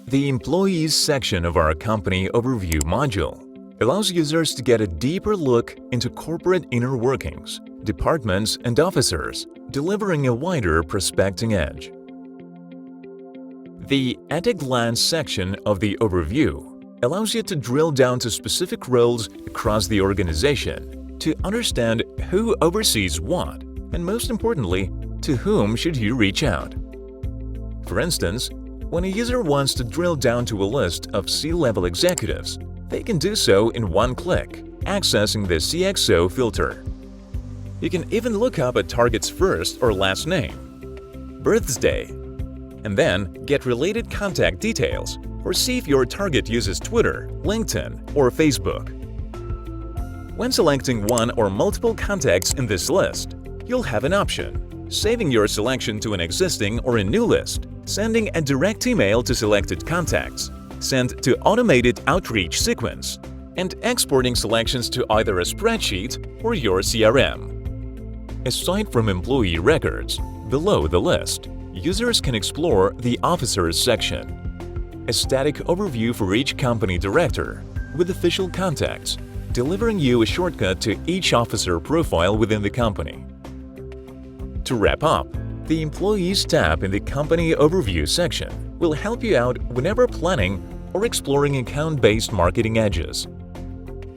The Employees section of our Company Overview module allows users to get a deeper look into corporate inner workings, departments, and officers, delivering a wider prospecting edge. The At a Glance section of the Overview allows you to drill down to specific roles across the organization to understand who oversees what, and most importantly, to whom should you reach out. For instance, when a user wants to drill down to a list of C-level executives, they can do so in one click, accessing the CXO filter. You can even look up a target's first or last name, birthday, and then get related contact details or see if your target uses Twitter, LinkedIn, or Facebook. When selecting one or multiple contacts in this list, you'll have an option: saving your selection to an existing or a new list, sending a direct email to selected contacts, send to automated outreach sequence, and exporting selections to either a spreadsheet or your CRM. Aside from employee records, below the list, users can explore the Officers section, a static overview for each company director with official contacts, delivering you a shortcut to each officer profile within the company. To wrap up, the Employees tab in the Company Overview section will help you out whenever planning or exploring account-based marketing edges.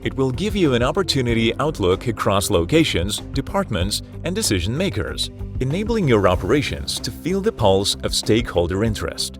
It will give you an opportunity outlook across locations, departments, and decision-makers, enabling your operations to feel the pulse of stakeholder interest.